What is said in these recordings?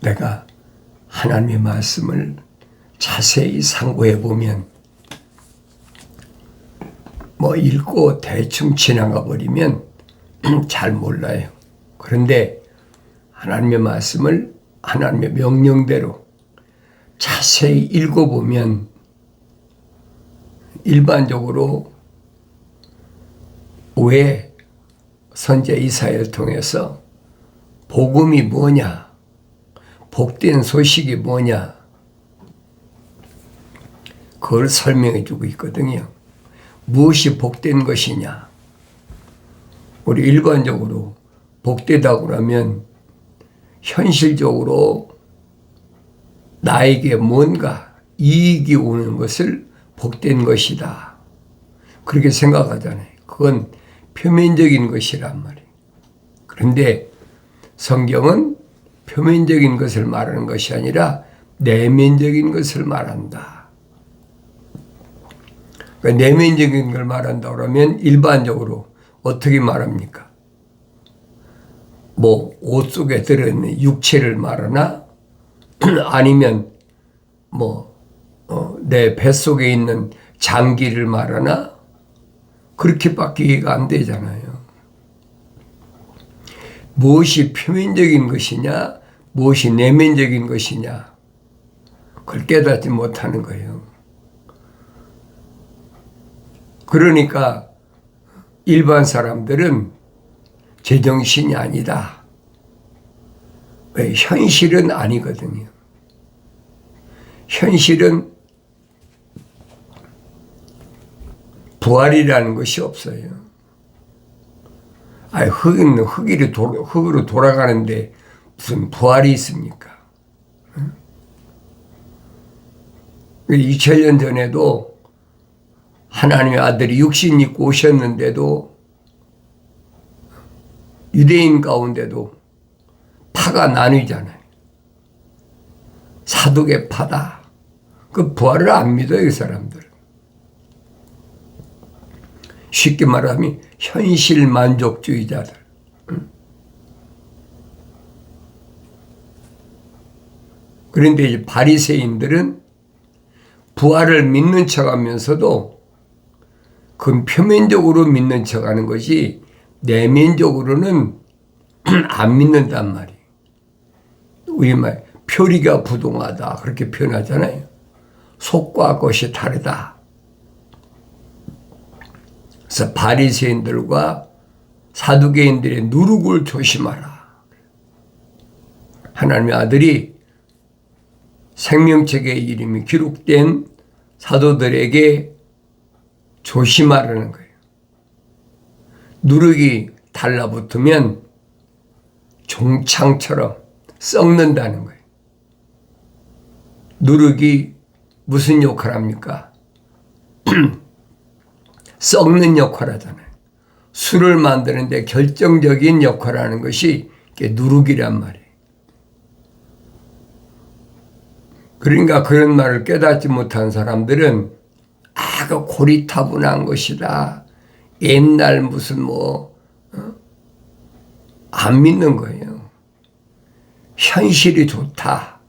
내가 하나님의 말씀을 자세히 상고해 보면 뭐 읽고 대충 지나가 버리면 잘 몰라요. 그런데 하나님의 말씀을 하나님의 명령대로 자세히 읽어보면 일반적으로 왜 선지자 이사야를 통해서 복음이 뭐냐, 복된 소식이 뭐냐, 그걸 설명해 주고 있거든요. 무엇이 복된 것이냐? 우리 일반적으로 복되다고 그러면 현실적으로 나에게 뭔가 이익이 오는 것을 복된 것이다, 그렇게 생각하잖아요. 그건 표면적인 것이란 말이에요. 그런데 성경은 표면적인 것을 말하는 것이 아니라 내면적인 것을 말한다. 그러니까 내면적인 걸 말한다 그러면 일반적으로 어떻게 말합니까? 뭐 옷 속에 들어있는 육체를 말하나 아니면 뭐 내 뱃속에 있는 장기를 말하나, 그렇게밖에 이해가 안 되잖아요. 무엇이 표면적인 것이냐, 무엇이 내면적인 것이냐, 그걸 깨닫지 못하는 거예요. 그러니까 일반 사람들은 제정신이 아니다. 왜? 현실은 아니거든요. 현실은 부활이라는 것이 없어요. 흙으로 돌아가는데 무슨 부활이 있습니까? 2000년 전에도 하나님의 아들이 육신 입고 오셨는데도 유대인 가운데도 파가 나뉘잖아요. 사두개 파다. 그 부활을 안 믿어요, 이 사람들. 쉽게 말하면 현실 만족주의자들. 그런데 이제 바리새인들은 부활을 믿는 척하면서도 그건 표면적으로 믿는 척하는 것이 내면적으로는 안 믿는단 말이에요. 우리말 표리가 부동하다 그렇게 표현하잖아요. 속과 겉이 다르다. 그래서 바리새인들과 사두개인들의 누룩을 조심하라. 하나님의 아들이 생명책에 이름이 기록된 사도들에게 조심하라는 거예요. 누룩이 달라붙으면 종창처럼 썩는다는 거예요. 누룩이 무슨 역할을 합니까? 썩는 역할을 하잖아요. 술을 만드는데 결정적인 역할을 하는 것이 누룩이란 말이에요. 그러니까 그런 말을 깨닫지 못한 사람들은 그 고리타분한 것이다. 옛날 무슨 안 믿는 거예요. 현실이 좋다.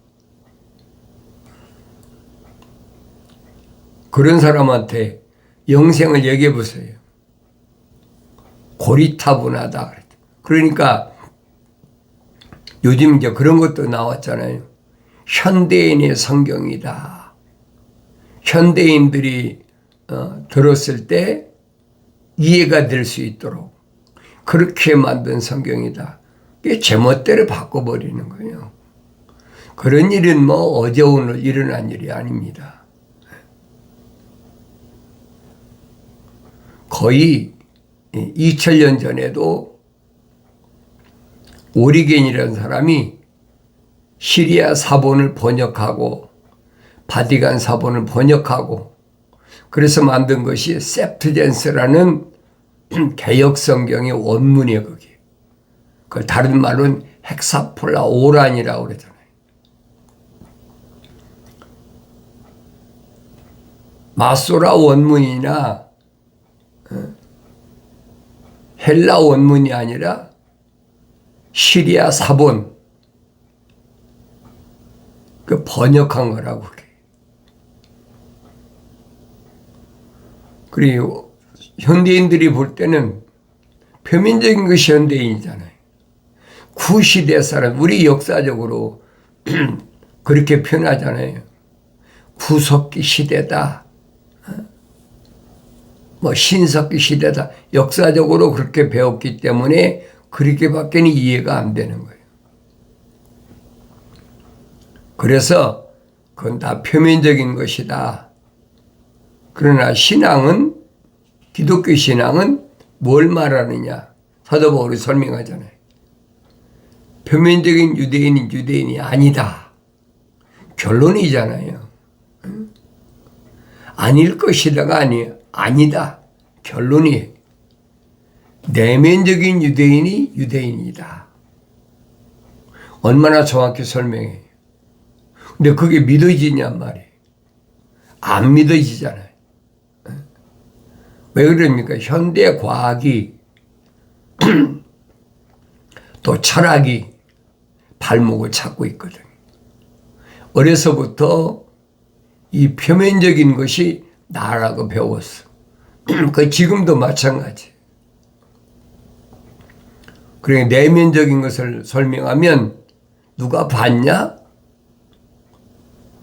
그런 사람한테 영생을 얘기해 보세요. 고리타분하다. 그러니까 요즘 이제 그런 것도 나왔잖아요. 현대인의 성경이다. 현대인들이 들었을 때 이해가 될 수 있도록 그렇게 만든 성경이다. 이게 제멋대로 바꿔버리는 거예요. 그런 일은 어제 오늘 일어난 일이 아닙니다. 거의 2000년 전에도 오리겐이라는 사람이 시리아 사본을 번역하고 바티칸 사본을 번역하고 그래서 만든 것이 셉트젠스라는 개역 성경의 원문이에요. 거기. 그걸 다른 말로는 헥사폴라 오란이라고 그러잖아요. 마소라 원문이나 헬라 원문이 아니라 시리아 사본, 그 번역한 거라고. 그게. 그리고 현대인들이 볼 때는 표면적인 것이 현대인이잖아요. 구시대 사람, 우리 역사적으로 그렇게 표현하잖아요. 구석기 시대다. 뭐 신석기 시대다. 역사적으로 그렇게 배웠기 때문에 그렇게밖에 이해가 안 되는 거예요. 그래서 그건 다 표면적인 것이다. 그러나 신앙은, 기독교 신앙은 뭘 말하느냐. 사도 바울이 설명하잖아요. 표면적인 유대인이 유대인이 아니다. 결론이잖아요. 아닐 것이다가 아니에요. 아니다. 결론이에요. 내면적인 유대인이 유대인이다. 얼마나 정확히 설명해요. 근데 그게 믿어지냔 말이에요. 안 믿어지잖아요. 왜 그럽니까? 현대 과학이 또 철학이 발목을 잡고 있거든요. 어려서부터 이 표면적인 것이 나라고 배웠어. 그 지금도 마찬가지. 그러니까 내면적인 것을 설명하면 누가 봤냐?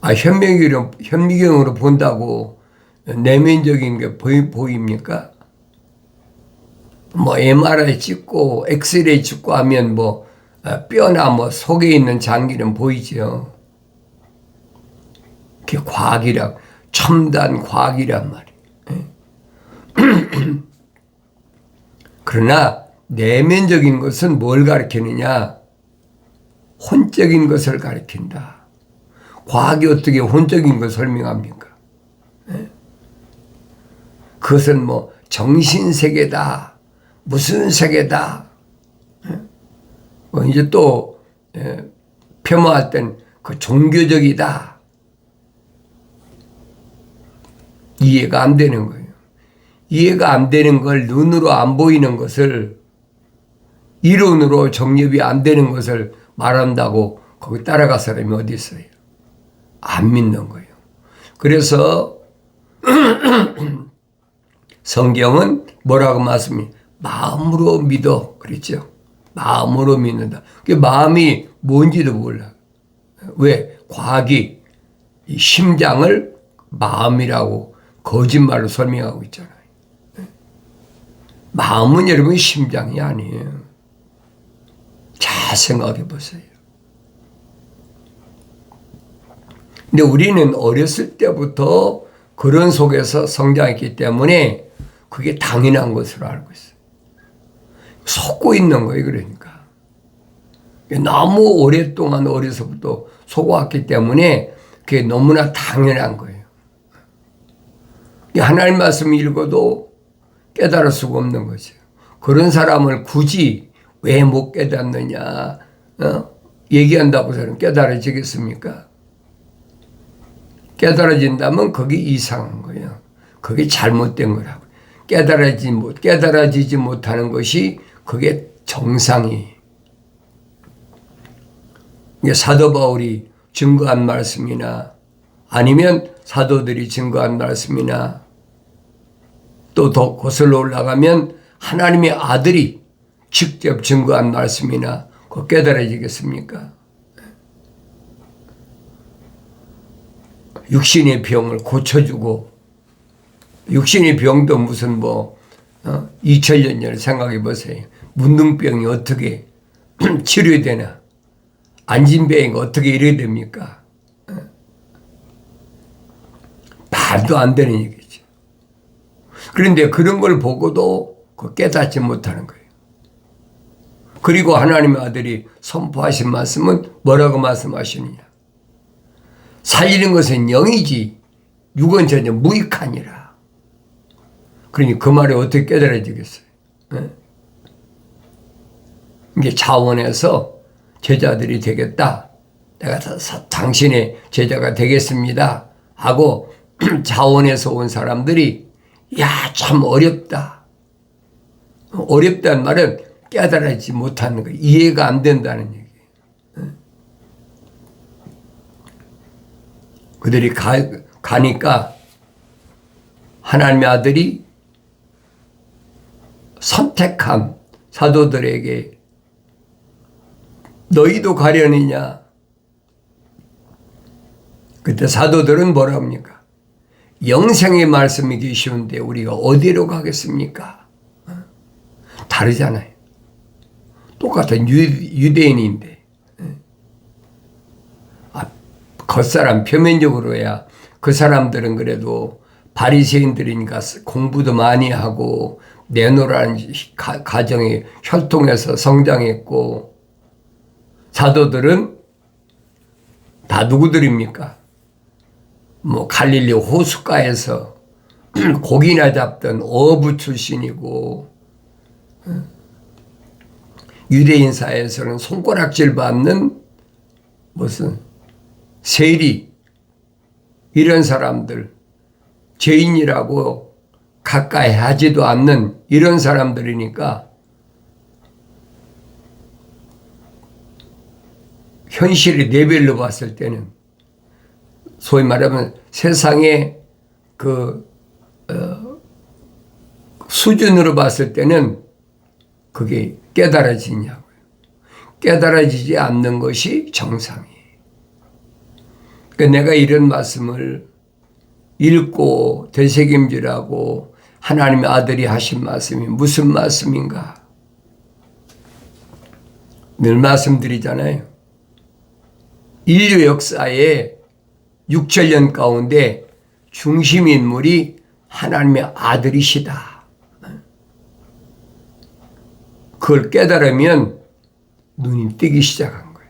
현미경으로 본다고 내면적인 게 보입니까? 뭐 MRI 찍고 엑스레이 찍고 하면 뭐 뼈나 뭐 속에 있는 장기는 보이죠. 그게 과학이라, 첨단 과학이란 말이에요. 그러나 내면적인 것은 뭘 가리키느냐? 혼적인 것을 가리킨다. 과학이 어떻게 혼적인 걸 설명합니까? 그것은 뭐 정신세계다. 무슨 세계다. 이제 또 폄하할 땐 그 종교적이다. 이해가 안 되는 거예요. 이해가 안 되는 걸, 눈으로 안 보이는 것을 이론으로 정립이 안 되는 것을 말한다고 거기 따라갈 사람이 어디 있어요? 안 믿는 거예요. 그래서 성경은 뭐라고 말씀이? 마음으로 믿어. 그랬죠? 마음으로 믿는다. 그 마음이 뭔지도 몰라. 왜? 과학이 이 심장을 마음이라고 거짓말로 설명하고 있잖아요. 마음은 여러분 심장이 아니에요. 잘 생각해 보세요. 근데 우리는 어렸을 때부터 그런 속에서 성장했기 때문에 그게 당연한 것으로 알고 있어요. 속고 있는 거예요, 그러니까. 너무 오랫동안 어려서부터 속아왔기 때문에 그게 너무나 당연한 거예요. 하나님 말씀 읽어도 깨달을 수가 없는 거죠. 그런 사람을 굳이 왜 못 깨닫느냐, 얘기한다고 해서 깨달아지겠습니까? 깨달아진다면 그게 이상한 거예요. 그게 잘못된 거라고. 깨달아지지 못하는 것이 그게 정상이에요. 사도 바울이 증거한 말씀이나 아니면 사도들이 증거한 말씀이나 또 더 거슬러 올라가면 하나님의 아들이 직접 증거한 말씀이나 그거 깨달아지겠습니까? 육신의 병을 고쳐주고, 육신의 병도 무슨 2000년 전에 생각해 보세요. 문둥병이 어떻게 치료되나? 안진병이 어떻게 이래야 됩니까? 말도 안 되는 얘기죠. 그런데 그런 걸 보고도 깨닫지 못하는 거예요. 그리고 하나님의 아들이 선포하신 말씀은 뭐라고 말씀하시느냐? 살리는 것은 영이지 육은 전혀 무익하니라. 그러니 그 말이 어떻게 깨달아지겠어요? 이게 자원에서 제자들이 되겠다. 내가 당신의 제자가 되겠습니다. 하고 자원에서 온 사람들이 야, 참 어렵다. 어렵다는 말은 깨달아지지 못하는 거예요. 이해가 안 된다는 얘기예요. 그들이 가니까 하나님의 아들이 선택한 사도들에게 너희도 가려느냐? 그때 사도들은 뭐라 합니까? 영생의 말씀이 계시는데 우리가 어디로 가겠습니까? 다르잖아요. 똑같은 유대인인데 겉사람 표면적으로야 그 사람들은 그래도 바리새인들이니까 공부도 많이 하고 내노라는 가정에 혈통해서 성장했고, 사도들은 다 누구들입니까? 뭐 갈릴리 호숫가에서 고기나 잡던 어부 출신이고, 유대인 사회에서는 손가락질 받는 무슨 세리, 이런 사람들, 죄인이라고 가까이 하지도 않는 이런 사람들이니까 현실의 레벨로 봤을 때는, 소위 말하면 세상의 수준으로 봤을 때는 그게 깨달아지냐고요. 깨달아지지 않는 것이 정상이에요. 그러니까 내가 이런 말씀을 읽고 되새김질하고 하나님의 아들이 하신 말씀이 무슨 말씀인가? 늘 말씀드리잖아요. 인류 역사의 6천년 가운데 중심 인물이 하나님의 아들이시다. 그걸 깨달으면 눈이 뜨기 시작한 거예요.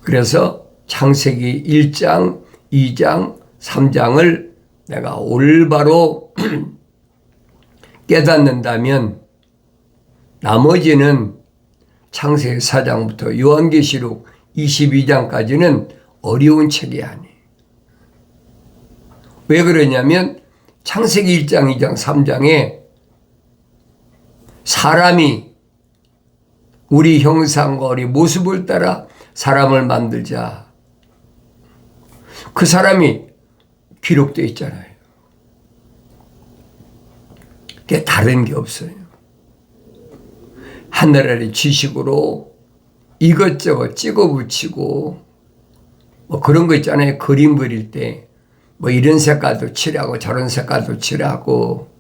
그래서 창세기 1장, 2장, 3장을 내가 올바로 깨닫는다면 나머지는 창세기 4장부터 요한계시록 22장까지는 어려운 책이 아니에요. 왜 그러냐면 창세기 1장, 2장, 3장에 사람이 우리 형상과 우리 모습을 따라 사람을 만들자. 그 사람이 기록되어 있잖아요. 그게 다른 게 없어요. 하늘아래 지식으로 이것저것 찍어 붙이고 뭐 그런 거 있잖아요. 그림 그릴 때 뭐 이런 색깔도 칠하고 저런 색깔도 칠하고,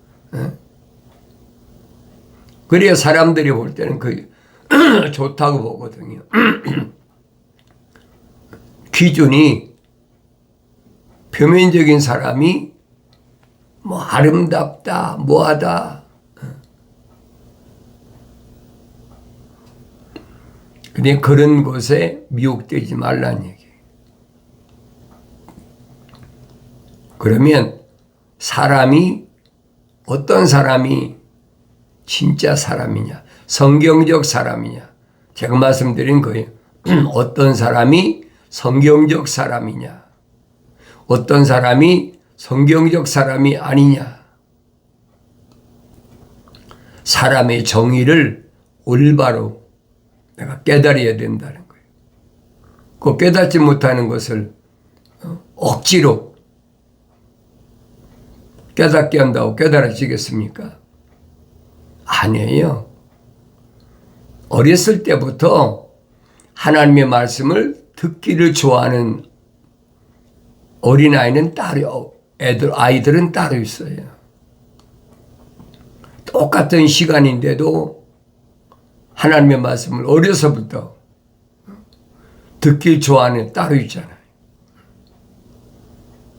그래야 사람들이 볼 때는 그 좋다고 보거든요. 기준이 표면적인 사람이 뭐 아름답다, 뭐하다. 근데 그런 것에 미혹되지 말라는 얘기예요. 그러면 사람이, 어떤 사람이 진짜 사람이냐, 성경적 사람이냐, 제가 말씀드린 거예요. 어떤 사람이 성경적 사람이냐, 어떤 사람이 성경적 사람이 아니냐. 사람의 정의를 올바로 내가 깨달아야 된다는 거예요. 그 깨닫지 못하는 것을 억지로 깨닫게 한다고 깨달아지겠습니까? 아니에요. 어렸을 때부터 하나님의 말씀을 듣기를 좋아하는 어린아이는 따로, 아이들은 따로 있어요. 똑같은 시간인데도 하나님의 말씀을 어려서부터 듣길 좋아하는 따로 있잖아요.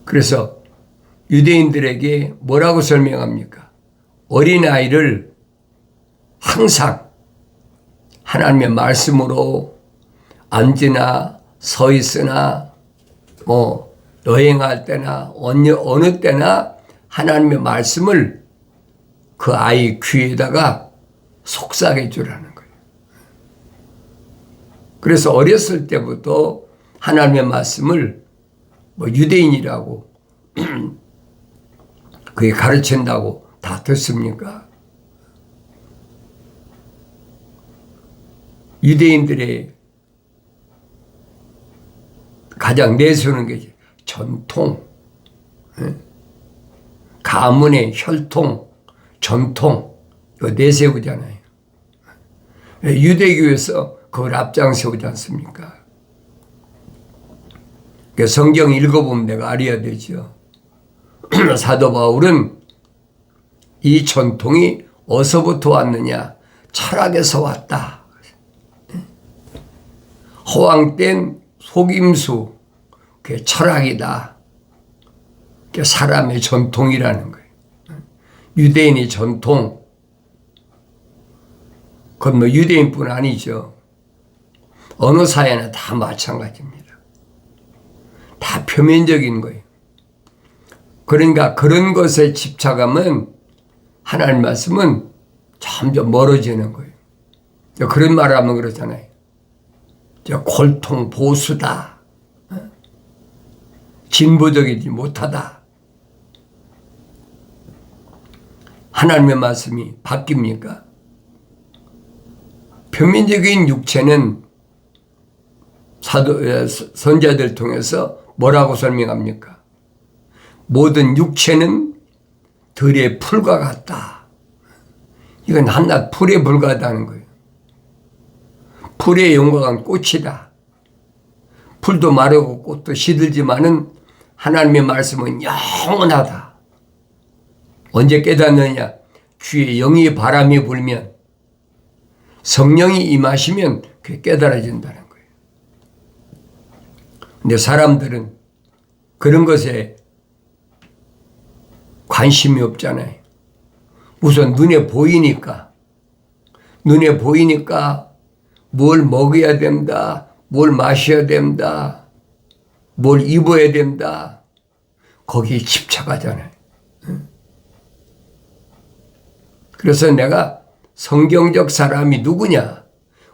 그래서 유대인들에게 뭐라고 설명합니까? 어린아이를 항상 하나님의 말씀으로 앉으나 서 있으나 뭐 여행할 때나 어느 때나 하나님의 말씀을 그 아이 귀에다가 속삭여 주라는 거예요. 그래서 어렸을 때부터 하나님의 말씀을 뭐 유대인이라고 그게 가르친다고 다 듣습니까? 가장 내세우는 게 전통, 가문의 혈통, 전통, 이거 내세우잖아요. 유대교에서 그걸 앞장세우지 않습니까? 성경 읽어보면 내가 알아야 되죠. 사도 바울은 이 전통이 어디서부터 왔느냐? 철학에서 왔다. 허황된 속임수, 그게 철학이다. 그게 사람의 전통이라는 거예요. 유대인의 전통. 그건 뭐 유대인뿐 아니죠. 어느 사회나 다 마찬가지입니다. 다 표면적인 거예요. 그러니까 그런 것에 집착하면 하나님 말씀은 점점 멀어지는 거예요. 그런 말을 하면 그렇잖아요. 골통 보수다. 진보적이지 못하다. 하나님의 말씀이 바뀝니까? 표면적인 육체는 선자들 통해서 뭐라고 설명합니까? 모든 육체는 들의 풀과 같다. 이건 한낱 풀에 불과하다는 거예요. 풀의 영광은 꽃이다. 풀도 마르고 꽃도 시들지만은 하나님의 말씀은 영원하다. 언제 깨닫느냐? 귀에 영의 바람이 불면, 성령이 임하시면 그게 깨달아진다는 거예요. 근데 사람들은 그런 것에 관심이 없잖아요. 우선 눈에 보이니까 뭘 먹어야 된다, 뭘 마셔야 된다, 뭘 입어야 된다, 거기에 집착하잖아요. 그래서 내가 성경적 사람이 누구냐?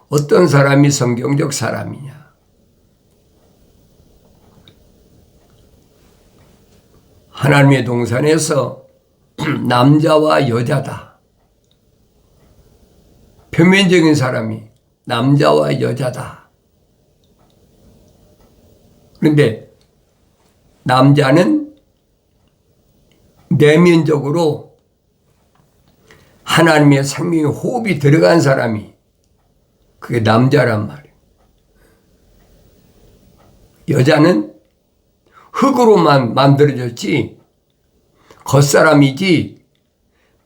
어떤 사람이 성경적 사람이냐? 하나님의 동산에서 남자와 여자다. 표면적인 사람이 남자와 여자다. 그런데 남자는 내면적으로 하나님의 생명의 호흡이 들어간 사람이 그게 남자란 말이에요. 여자는 흙으로만 만들어졌지 겉사람이지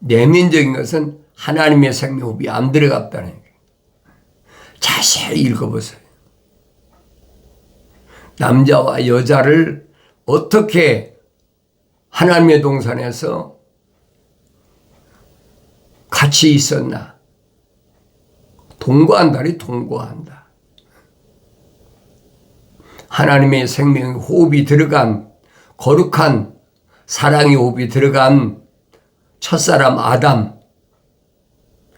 내면적인 것은 하나님의 생명의 호흡이 안 들어갔다는 거예요. 자세히 읽어보세요. 남자와 여자를 어떻게 하나님의 동산에서 같이 있었나? 동거한다니 동거한다. 하나님의 생명의 호흡이 들어간 거룩한 사랑의 호흡이 들어간 첫사람 아담.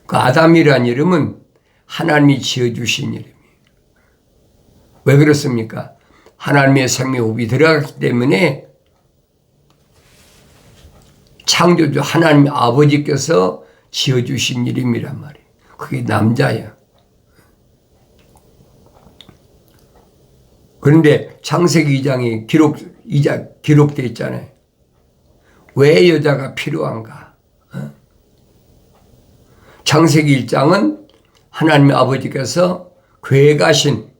그 아담이라는 이름은 하나님이 지어주신 이름이에요. 왜 그렇습니까? 하나님의 생명의 호흡이 들어갔기 때문에 창조주 하나님 아버지께서 지어주신 이름이란 말이에요. 그게 남자야. 그런데 창세기 2장에 기록되어 있잖아요. 왜 여자가 필요한가? 창세기 1장은 하나님의 아버지께서 계획하신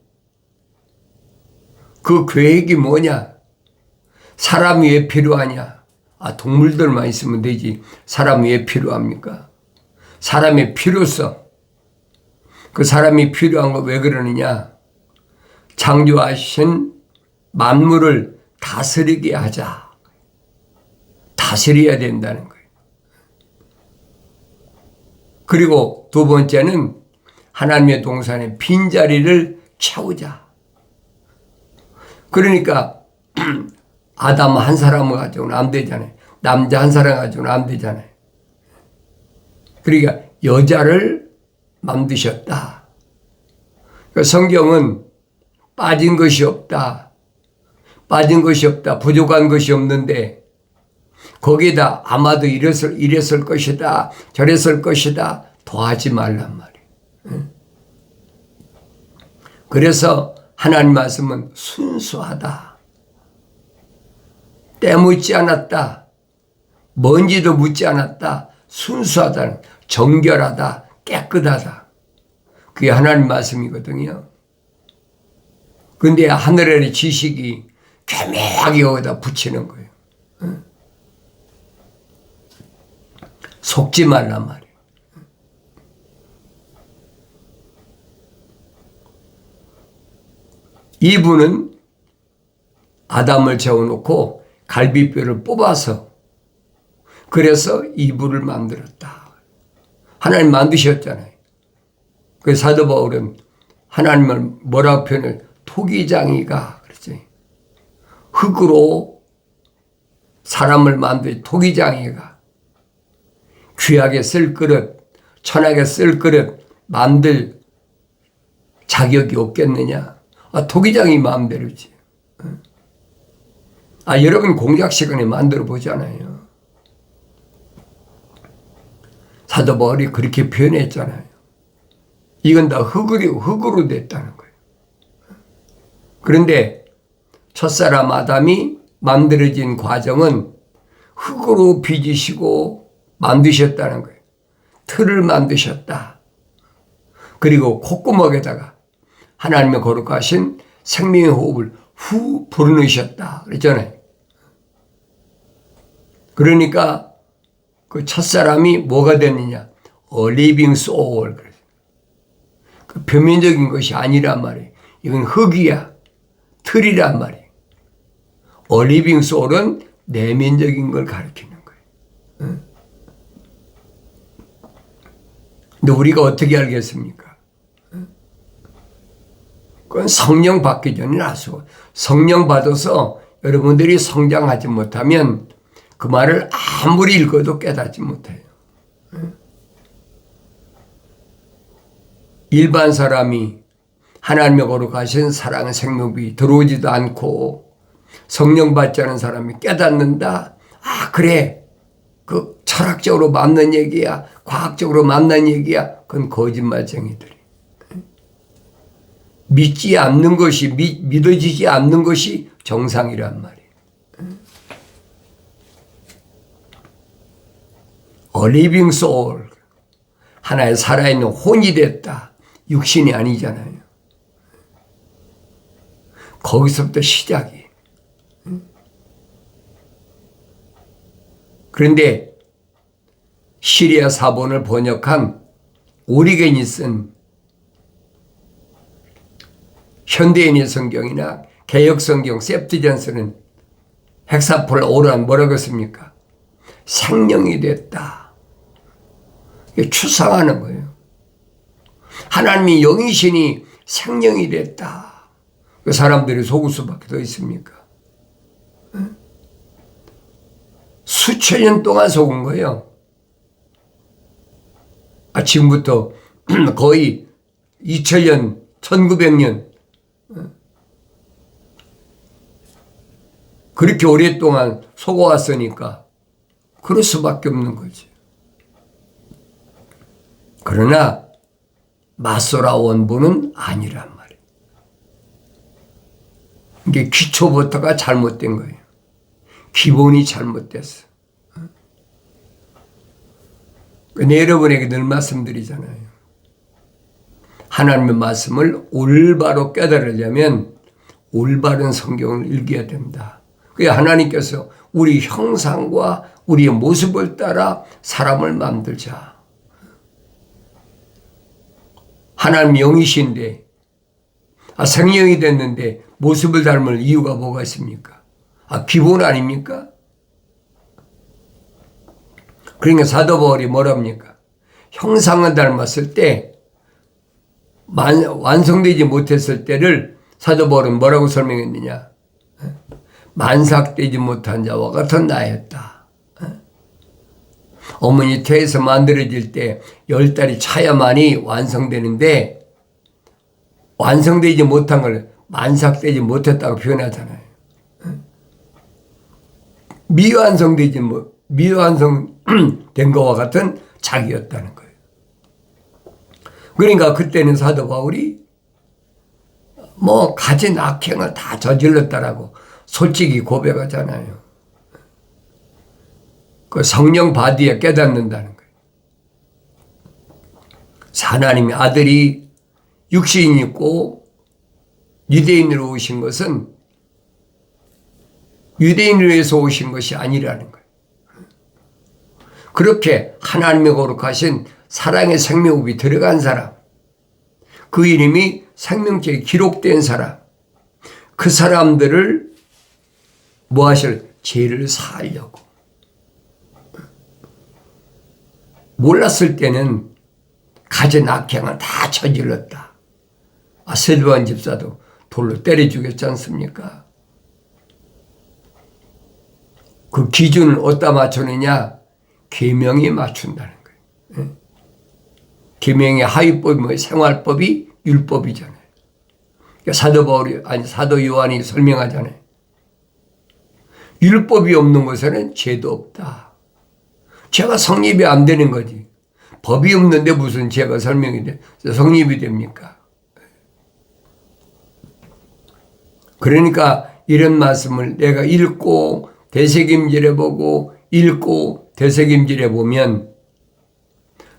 그 계획이 뭐냐? 사람이 왜 필요하냐? 동물들만 있으면 되지. 사람이 왜 필요합니까? 사람의 필요성. 그 사람이 필요한 거 왜 그러느냐? 창조하신 만물을 다스리게 하자. 다스려야 된다는 거예요. 그리고 두 번째는 하나님의 동산의 빈자리를 채우자. 그러니까 아담 한 사람을 가지고는 안 되잖아요. 남자 한 사람 가지고는 안 되잖아요. 그러니까 여자를 만드셨다. 그러니까 성경은 빠진 것이 없다. 부족한 것이 없는데 거기에다 아마도 이랬을 것이다. 저랬을 것이다. 더하지 말란 말이에요. 그래서 하나님 말씀은 순수하다. 때묻지 않았다. 먼지도 묻지 않았다. 순수하다. 정결하다. 깨끗하다. 그게 하나님 말씀이거든요. 근데 하늘의 지식이 교묘하게 여기다 붙이는 거예요. 속지 말란 말이에요. 이분은 아담을 재워놓고 갈비뼈를 뽑아서 그래서 이불을 만들었다. 하나님 만드셨잖아요. 그래서 사도 바울은 하나님을 뭐라고 표현을 토기장이가 그랬지. 흙으로 사람을 만든 토기장이가 귀하게 쓸 그릇, 천하게 쓸 그릇 만들 자격이 없겠느냐. 토기장이 마음대로지. 여러분 공작 시간에 만들어 보잖아요. 사도 바울이 그렇게 표현했잖아요. 이건 다 흙으로 됐다는 거예요. 그런데 첫사람 아담이 만들어진 과정은 흙으로 빚으시고 만드셨다는 거예요. 틀을 만드셨다. 그리고 콧구멍에다가 하나님의 거룩하신 생명의 호흡을 후 불어넣으셨다. 그랬잖아요. 그러니까 그 첫사람이 뭐가 됐느냐? living soul. 그 표면적인 것이 아니란 말이에요. 이건 흙이야. 틀이란 말이에요. living soul은 내면적인 걸 가리키는 거예요. 근데 우리가 어떻게 알겠습니까? 그건 성령 받기 전에 나서 성령 받아서 여러분들이 성장하지 못하면 그 말을 아무리 읽어도 깨닫지 못해요. 일반 사람이 하나님의 거룩하신 사랑의 생명이 들어오지도 않고 성령 받지 않은 사람이 깨닫는다. 그래. 그 철학적으로 맞는 얘기야. 과학적으로 맞는 얘기야. 그건 거짓말쟁이들이. 믿지 않는 것이 믿어지지 않는 것이 정상이란 말이에요. living soul. 하나의 살아있는 혼이 됐다. 육신이 아니잖아요. 거기서부터 시작이에요. 그런데 시리아 사본을 번역한 오리겐이 쓴 현대인의 성경이나 개혁성경 septuagint는 헥사폴 오란 뭐라고 했습니까? 생명이 됐다. 이게 추상하는 거예요. 하나님이 영이시니 생명이 됐다. 그 사람들이 속을 수밖에 더 있습니까? 수천 년 동안 속은 거예요. 지금부터 거의 2000년, 1900년 그렇게 오랫동안 속아왔으니까 그럴 수밖에 없는 거지. 그러나 마소라 원본은 아니란 말이에요. 이게 기초부터가 잘못된 거예요. 기본이 잘못됐어. 근데 여러분에게 늘 말씀드리잖아요. 하나님의 말씀을 올바로 깨달으려면 올바른 성경을 읽어야 된다. 그게 하나님께서 우리 형상과 우리의 모습을 따라 사람을 만들자. 하나님 영이신데 생명이 됐는데 모습을 닮을 이유가 뭐가 있습니까? 기본 아닙니까? 그러니까 사도 바울이 뭐랍니까? 형상을 닮았을 때 완성되지 못했을 때를 사도 바울은 뭐라고 설명했느냐? 만삭되지 못한 자와 같은 나였다. 어머니 태에서 만들어질 때 10달이 차야만이 완성되는데 완성되지 못한 걸 만삭되지 못했다고 표현하잖아요. 미완성된 것과 같은 자기였다는 거예요. 그러니까 그때는 사도 바울이 가진 악행을 다 저질렀다라고 솔직히 고백하잖아요. 그 성령 받아야 깨닫는다는 거예요. 하나님의 아들이 육신이 있고 유대인으로 오신 것은 유대인을 위해서 오신 것이 아니라는 거예요. 그렇게 하나님의 거룩하신 사랑의 생명흡이 들어간 사람, 그 이름이 생명책에 기록된 사람, 그 사람들을 뭐 하실? 죄를 사하려고. 몰랐을 때는 가진 악행을 다 저질렀다. 스데반 집사도 돌로 때려 죽였지 않습니까? 그 기준을 어디다 맞추느냐? 계명에 맞춘다는 거예요. 계명의 하위법이 뭐예요? 생활법이 율법이잖아요. 그러니까 사도 요한이 설명하잖아요. 율법이 없는 것에는 죄도 없다. 죄가 성립이 안 되는 거지. 법이 없는데 무슨 죄가 성립이 됩니까? 그러니까 이런 말씀을 내가 읽고 되새김질해 보고 읽고 되새김질해 보면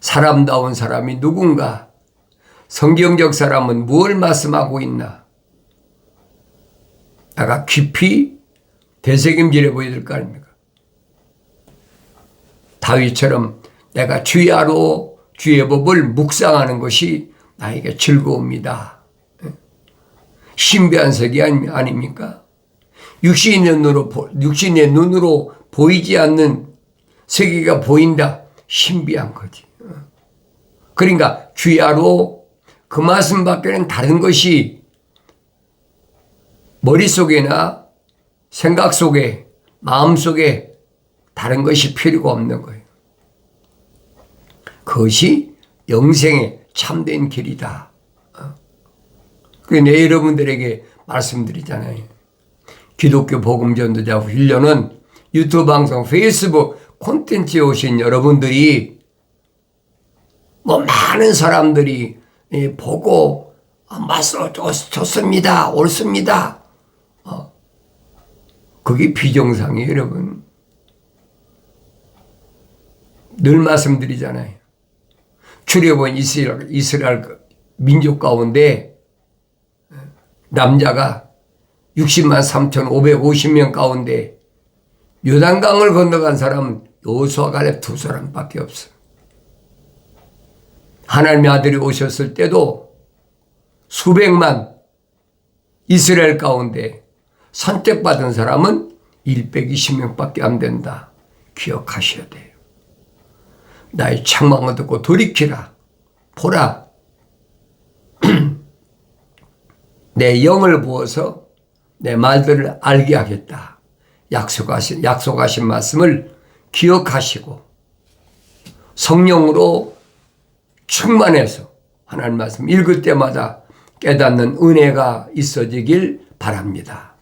사람다운 사람이 누군가, 성경적 사람은 뭘 말씀하고 있나, 내가 깊이 되새김질해 보여야 될 거 아닙니까? 다윗처럼 내가 주야로 주의 법을 묵상하는 것이 나에게 즐거웁니다. 신비한 세계 아닙니까? 육신의 눈으로 보이지 않는 세계가 보인다. 신비한 거지. 그러니까 주야로 그 말씀 밖에는 다른 것이 머릿속에나 생각 속에, 마음 속에 다른 것이 필요가 없는 거예요. 그것이 영생의 참된 길이다. 그래서 여러분들에게 말씀드리잖아요. 기독교 복음전도자 훈련은 유튜브 방송, 페이스북 콘텐츠에 오신 여러분들이 많은 사람들이 보고 말씀 좋습니다, 옳습니다. 그게 비정상이에요, 여러분. 늘 말씀드리잖아요. 출애굽은 이스라엘 민족 가운데 남자가 60만 3,550명 가운데 요단강을 건너간 사람은 여호수아 갈렙 두 사람밖에 없어요. 하나님의 아들이 오셨을 때도 수백만 이스라엘 가운데 선택받은 사람은 120명밖에 안 된다. 기억하셔야 돼요. 나의 책망을 듣고 돌이키라. 보라. 내 영을 부어서 내 말들을 알게 하겠다. 약속하신 말씀을 기억하시고 성령으로 충만해서 하나님 말씀 읽을 때마다 깨닫는 은혜가 있어지길 바랍니다.